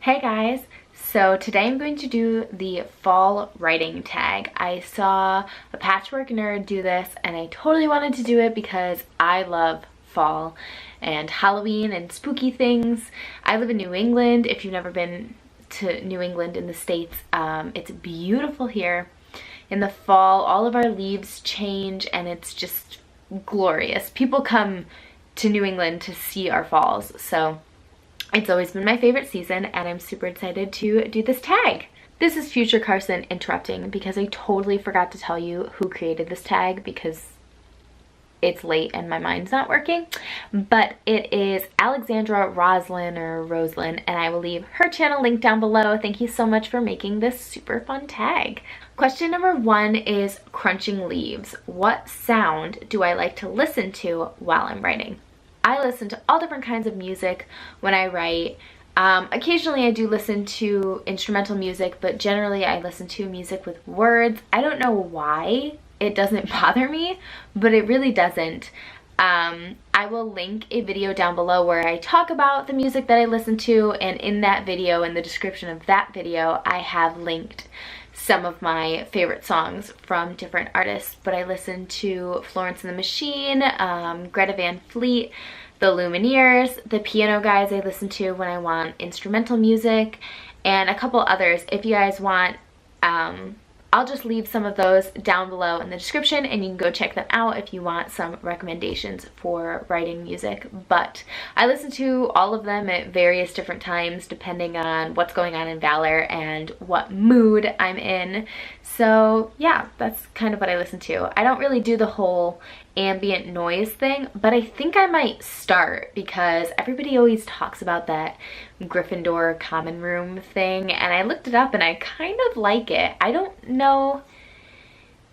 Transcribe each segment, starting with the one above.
Hey guys, so today I'm going to do the fall writing tag. I saw a patchwork nerd do this and I totally wanted to do it because I love fall and Halloween and spooky things. I live in New England. If you've never been to New England in the States, it's beautiful here. In the fall, all of our leaves change and it's just glorious. People come to New England to see our falls, so it's always been my favorite season and I'm super excited to do this tag. This is future Carson interrupting because I totally forgot to tell you who created this tag because it's late and my mind's not working. But it is Alexandra Roslyn or Roslyn, and I will leave her channel linked down below. Thank you so much for making this super fun tag. Question number 1 is crunching leaves. What sound do I like to listen to while I'm writing? I listen to all different kinds of music when I write. Occasionally I do listen to instrumental music, but generally I listen to music with words. I don't know why it doesn't bother me, but it really doesn't. I will link a video down below where I talk about the music that I listen to, and in that video, in the description of that video, I have linked some of my favorite songs from different artists. But I listen to Florence The Machine, Greta Van Fleet, the Lumineers, the piano guys I listen to when I want instrumental music, and a couple others. If you guys want, I'll just leave some of those down below in the description and you can go check them out if you want some recommendations for writing music. But I listen to all of them at various different times depending on what's going on in Valor and what mood I'm in. So yeah, that's kind of what I listen to. I don't really do the whole ambient noise thing, but I think I might start because everybody always talks about that Gryffindor common room thing, and I looked it up and I kind of like it. I don't know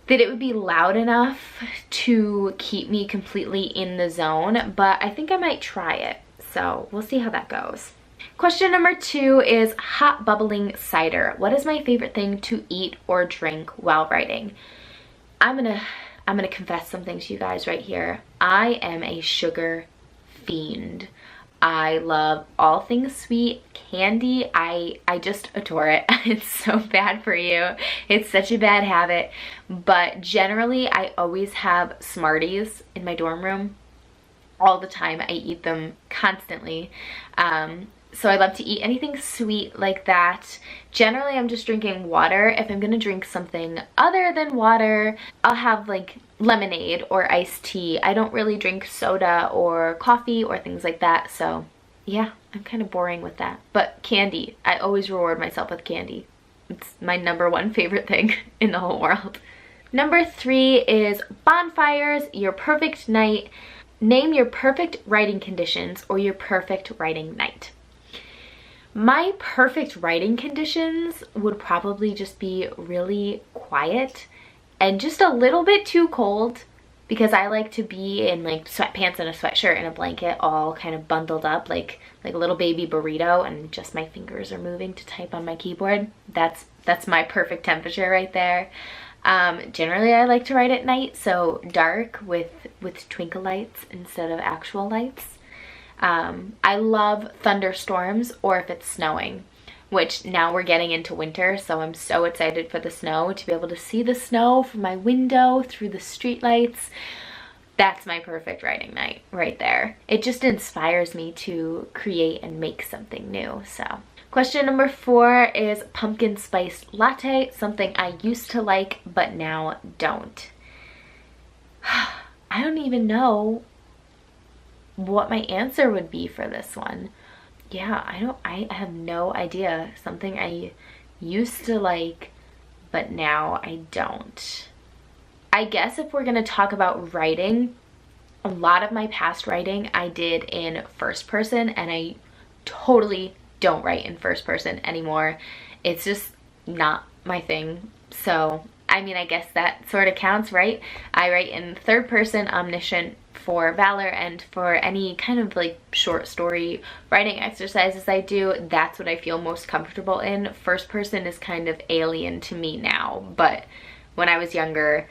that it would be loud enough to keep me completely in the zone, but I think I might try it. So we'll see how that goes. Question number 2 is hot bubbling cider. What is my favorite thing to eat or drink while writing? I'm gonna confess something to you guys right here. I am a sugar fiend. I love all things sweet. Candy, I just adore it. It's so bad for you. It's such a bad habit. But generally, I always have Smarties in my dorm room all the time. I eat them constantly. So I love to eat anything sweet like that. Generally, I'm just drinking water. If I'm gonna drink something other than water, I'll have like lemonade or iced tea. I don't really drink soda or coffee or things like that. So yeah, I'm kind of boring with that. But candy, I always reward myself with candy. It's my #1 favorite thing in the whole world. Number 3 is bonfires, your perfect night. Name your perfect writing conditions or your perfect writing night. My perfect writing conditions would probably just be really quiet and just a little bit too cold, because I like to be in like sweatpants and a sweatshirt and a blanket all kind of bundled up like a little baby burrito, and just my fingers are moving to type on my keyboard. That's my perfect temperature right there. Generally I like to write at night, so dark with twinkle lights instead of actual lights. I love thunderstorms, or if it's snowing, which now we're getting into winter, so I'm so excited for the snow, to be able to see the snow from my window through the streetlights. That's my perfect writing night right there. It just inspires me to create and make something new. So question number 4 is pumpkin spice latte, something I used to like but now don't. I don't even know what my answer would be for this one. Yeah, I have no idea. Something I used to like, but now I don't. I guess if we're gonna talk about writing, a lot of my past writing I did in first person, and I totally don't write in first person anymore. It's just not my thing. So, I mean, I guess that sort of counts, right? I write in third person omniscient for Valor, and for any kind of like short story writing exercises I do, that's what I feel most comfortable in. First person is kind of alien to me now, but when I was younger,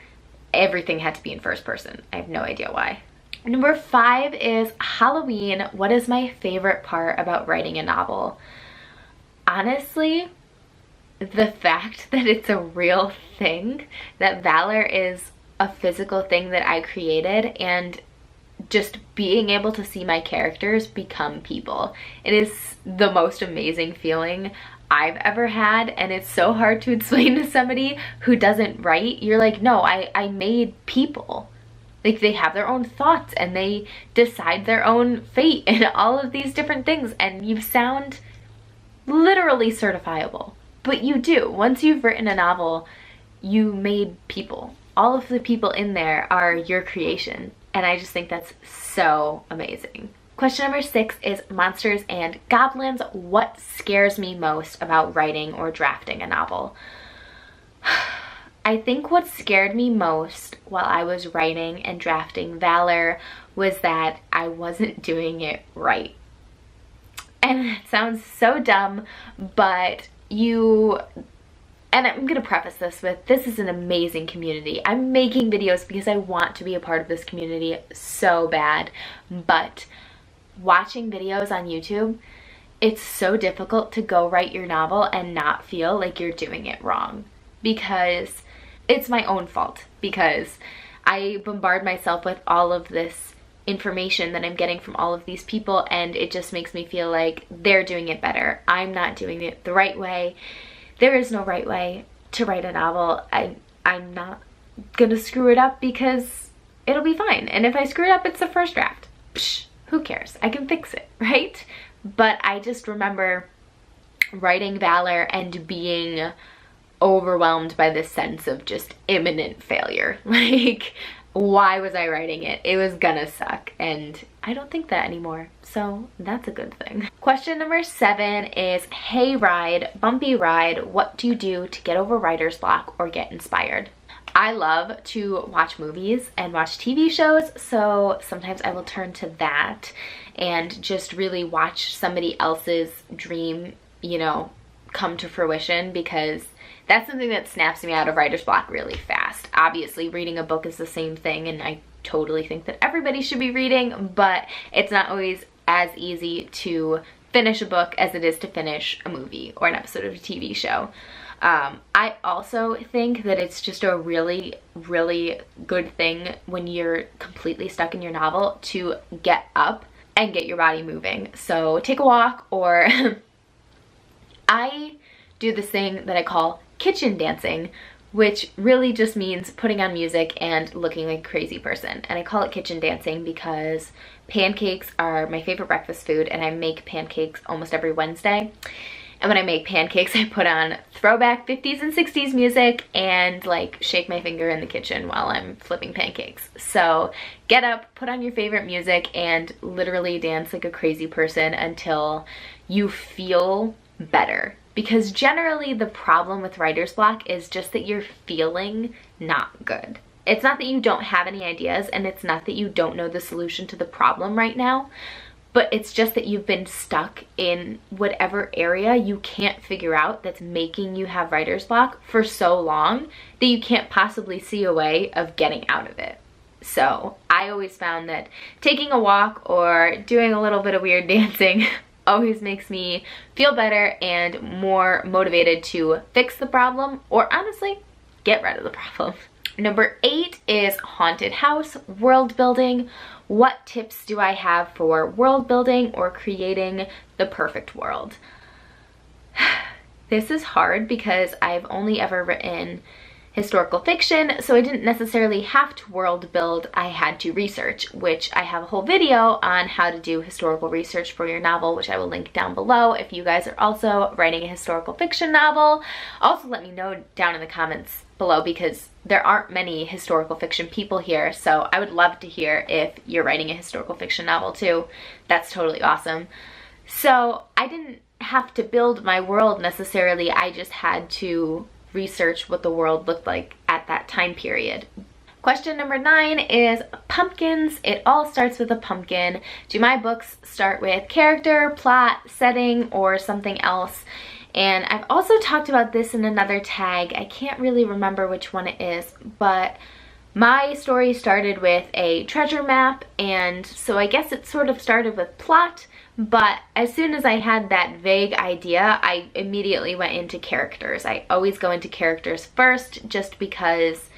everything had to be in first person. I have no idea why. Number 5 is Halloween. What is my favorite part about writing a novel? honestly, the fact that it's a real thing, that valor is a physical thing that I created, and just being able to see my characters become people. It is the most amazing feeling I've ever had, and it's so hard to explain to somebody who doesn't write. You're like, no, I made people. Like, they have their own thoughts and they decide their own fate and all of these different things, and you sound literally certifiable. But you do. Once you've written a novel, you made people. All of the people in there are your creation. And I just think that's so amazing. Question number 6 is monsters and goblins. What scares me most about writing or drafting a novel? I think what scared me most while I was writing and drafting Valor was that I wasn't doing it right. And it sounds so dumb, but and I'm gonna preface this with, this is an amazing community. I'm making videos because I want to be a part of this community so bad, but watching videos on YouTube, it's so difficult to go write your novel and not feel like you're doing it wrong, because it's my own fault, because I bombard myself with all of this information that I'm getting from all of these people, and it just makes me feel like they're doing it better. I'm not doing it the right way. There is no right way to write a novel. I'm not gonna screw it up because it'll be fine. And if I screw it up, it's the first draft. Psh, who cares? I can fix it, right? But I just remember writing Valor and being overwhelmed by this sense of just imminent failure. Like, why was I writing it? It was gonna suck, and I don't think that anymore, so that's a good thing. Question number 7 is, hey ride, bumpy ride, what do you do to get over writer's block or get inspired? I love to watch movies and watch TV shows, so sometimes I will turn to that and just really watch somebody else's dream, you know, come to fruition, because that's something that snaps me out of writer's block really fast. Obviously, reading a book is the same thing, and I totally think that everybody should be reading, but it's not always as easy to finish a book as it is to finish a movie or an episode of a TV show. I also think that it's just a really, really good thing when you're completely stuck in your novel to get up and get your body moving. So take a walk, or I do this thing that I call kitchen dancing, which really just means putting on music and looking like a crazy person. And I call it kitchen dancing because pancakes are my favorite breakfast food, and I make pancakes almost every Wednesday. And when I make pancakes, I put on throwback 50s and 60s music and like shake my finger in the kitchen while I'm flipping pancakes. So get up, put on your favorite music, and literally dance like a crazy person until you feel better. Because generally the problem with writer's block is just that you're feeling not good. It's not that you don't have any ideas, and it's not that you don't know the solution to the problem right now, but it's just that you've been stuck in whatever area you can't figure out that's making you have writer's block for so long that you can't possibly see a way of getting out of it. So I always found that taking a walk or doing a little bit of weird dancing always makes me feel better and more motivated to fix the problem, or honestly, get rid of the problem. Number 8 is haunted house, world building. What tips do I have for world building or creating the perfect world? This is hard because I've only ever written historical fiction, so I didn't necessarily have to world build. I had to research, which I have a whole video on how to do historical research for your novel, which I will link down below if you guys are also writing a historical fiction novel. Also, let me know down in the comments below, because there aren't many historical fiction people here, so I would love to hear if you're writing a historical fiction novel too. That's totally awesome. So I didn't have to build my world necessarily, I just had to research what the world looked like at that time period. Question number 9 is pumpkins. It all starts with a pumpkin. Do my books start with character, plot, setting, or something else? And I've also talked about this in another tag. I can't really remember which one it is, but my story started with a treasure map, and so I guess it sort of started with plot, But as soon as I had that vague idea, I immediately went into characters. I always go into characters first, just because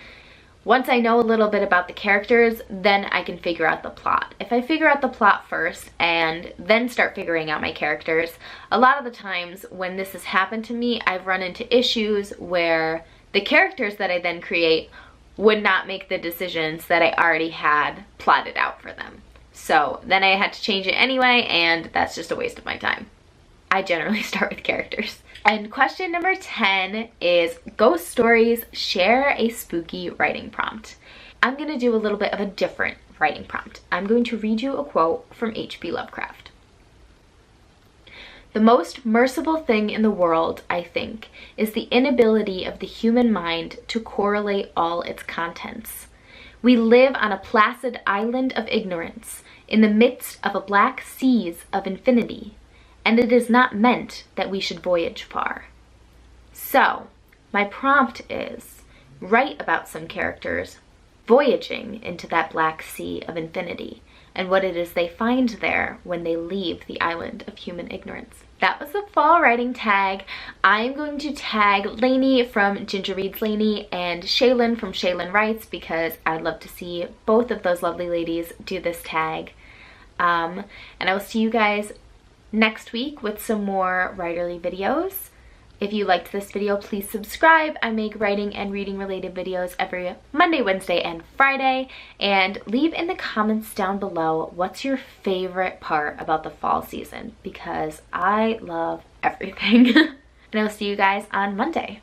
once I know a little bit about the characters, then I can figure out the plot. If I figure out the plot first and then start figuring out my characters, a lot of the times when this has happened to me, I've run into issues where the characters that I then create would not make the decisions that I already had plotted out for them. So then I had to change it anyway, and that's just a waste of my time. I generally start with characters. And question number 10 is ghost stories, share a spooky writing prompt. I'm gonna do a little bit of a different writing prompt. I'm going to read you a quote from H.P. Lovecraft. The most merciful thing in the world, I think, is the inability of the human mind to correlate all its contents. We live on a placid island of ignorance, in the midst of a black seas of infinity, and it is not meant that we should voyage far. So, my prompt is, write about some characters voyaging into that black sea of infinity, and what it is they find there when they leave the island of human ignorance. That was the fall writing tag. I'm going to tag Lainey from Ginger Reads Lainey and Shaylin from Shaylin Writes, because I'd love to see both of those lovely ladies do this tag. And I will see you guys next week with some more writerly videos. If you liked this video, please subscribe. I make writing and reading related videos every Monday, Wednesday, and Friday. And leave in the comments down below what's your favorite part about the fall season, because I love everything. And I'll see you guys on Monday.